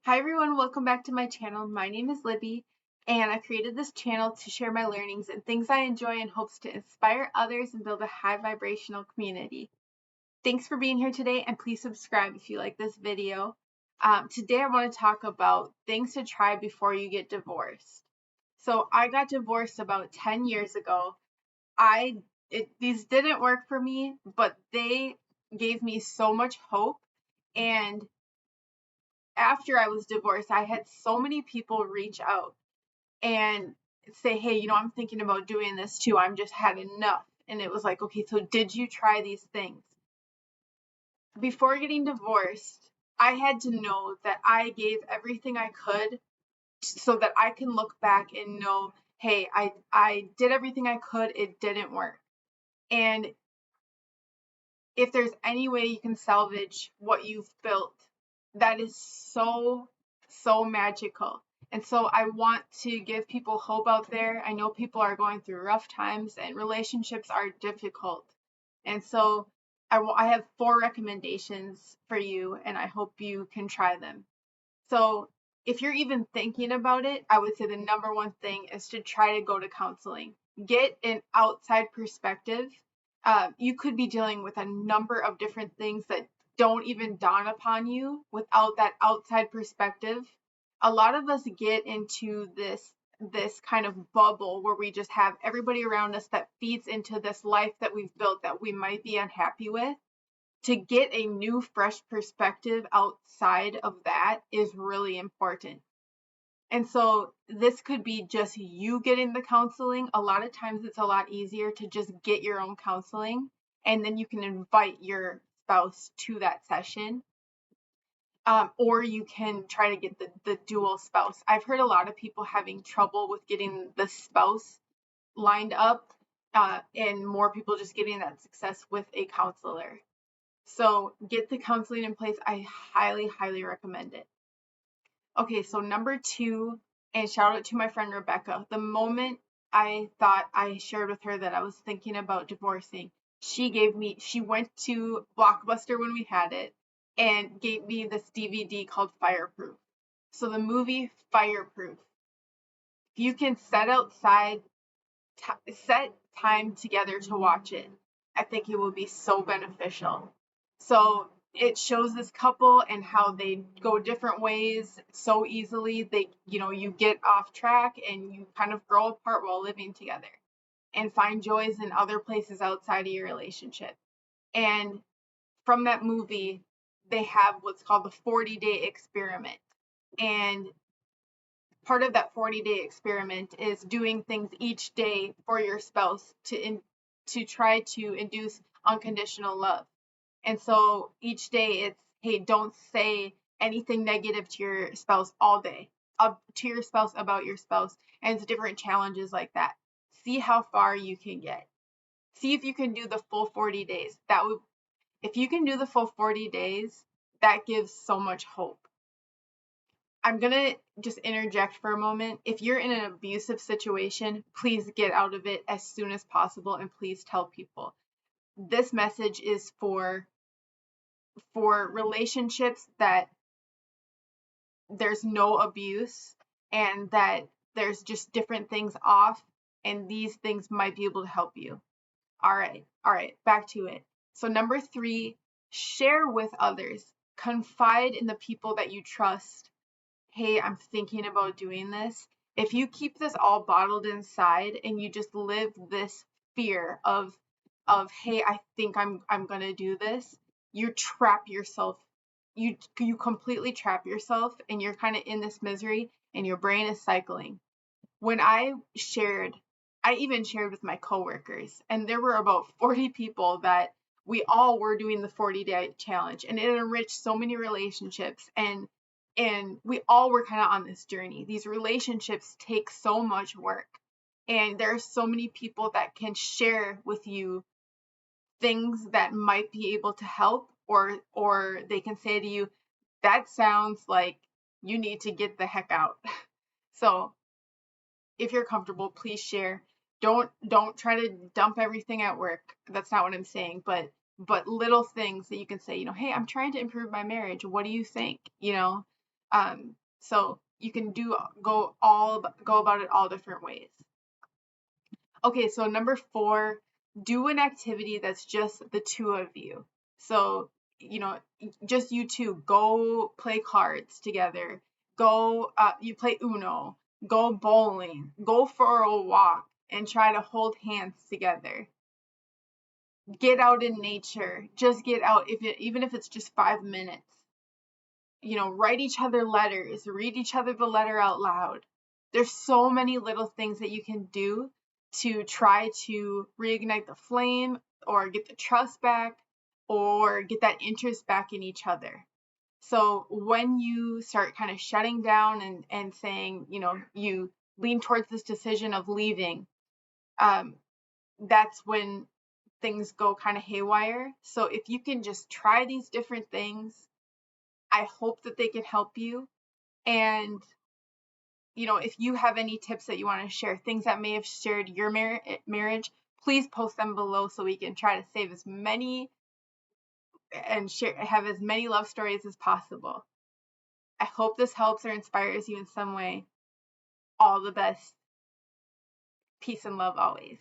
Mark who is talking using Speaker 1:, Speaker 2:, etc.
Speaker 1: Hi everyone, welcome back to my channel. My name is Libby, and I created this channel to share my learnings and things I enjoy in hopes to inspire others and build a high vibrational community. Thanks for being here today, and please subscribe if you like this video. Today I want to talk about things to try before you get divorced. So I got divorced about 10 years ago. These didn't work for me, but they gave me so much hope. And after I was divorced, I had so many people reach out and say, hey, I'm thinking about doing this too. I'm just had enough. And it was like, okay, so did you try these things? Before getting divorced, I had to know that I gave everything I could so that I can look back and know, hey, I did everything I could. It didn't work. And if there's any way you can salvage what you've built, that is so, so magical. And so I want to give people hope out there. I know people are going through rough times and relationships are difficult. And so I have 4 recommendations for you, and I hope you can try them. So if you're even thinking about it, I would say the number one thing is to try to go to counseling. Get an outside perspective. You could be dealing with a number of different things that don't even dawn upon you without that outside perspective. A lot of us get into this kind of bubble where we just have everybody around us that feeds into this life that we've built that we might be unhappy with. To get a new, fresh perspective outside of that is really important. And so this could be just you getting the counseling. A lot of times it's a lot easier to just get your own counseling, and then you can invite your spouse to that session. Or you can try to get the dual spouse. I've heard a lot of people having trouble with getting the spouse lined up, and more people just getting that success with a counselor. So get the counseling in place. I highly, highly recommend it. Okay, so number 2, and shout out to my friend Rebecca. The moment I thought I shared with her that I was thinking about divorcing, she went to Blockbuster when we had it and gave me this DVD called Fireproof. So the movie Fireproof, if you can set time together to watch it, I think it will be so beneficial. So it shows this couple and how they go different ways so easily. You get off track and you kind of grow apart while living together and find joys in other places outside of your relationship. And from that movie, they have what's called the 40-day experiment. And part of that 40-day experiment is doing things each day for your spouse to try to induce unconditional love. And so each day it's, hey, don't say anything negative to your spouse all day, to your spouse about your spouse, and it's different challenges like that. See how far you can get. See if you can do the full 40 days. If you can do the full 40 days, that gives so much hope. I'm going to just interject for a moment. If you're in an abusive situation, please get out of it as soon as possible, and please tell people. This message is for relationships that there's no abuse and that there's just different things off, and these things might be able to help you. All right, back to it. So number 3, share with others. Confide in the people that you trust. Hey, I'm thinking about doing this. If you keep this all bottled inside and you just live this fear of hey, I think I'm going to do this, you trap yourself. You completely trap yourself, and you're kind of in this misery and your brain is cycling. When I even shared with my coworkers, and there were about 40 people that we all were doing the 40-day challenge, and it enriched so many relationships, and we all were kind of on this journey. These relationships take so much work, and there are so many people that can share with you things that might be able to help, or they can say to you, that sounds like you need to get the heck out. So if you're comfortable, please share. Don't try to dump everything at work. That's not what I'm saying, but little things that you can say, hey, I'm trying to improve my marriage. What do you think? So you can go about it all different ways. Okay, so number 4, do an activity that's just the two of you. So, just you two, go play cards together. Go, you play Uno, go bowling, go for a walk, and try to hold hands together. Get out in nature. Just get out, even if it's just 5 minutes. Write each other letters, read each other the letter out loud. There's so many little things that you can do to try to reignite the flame or get the trust back or get that interest back in each other. So when you start kind of shutting down and saying, you lean towards this decision of leaving, that's when things go kind of haywire. So if you can just try these different things, I hope that they can help you. And, if you have any tips that you want to share, things that may have shared your marriage, please post them below so we can try to save as many and have as many love stories as possible. I hope this helps or inspires you in some way. All the best. Peace and love always.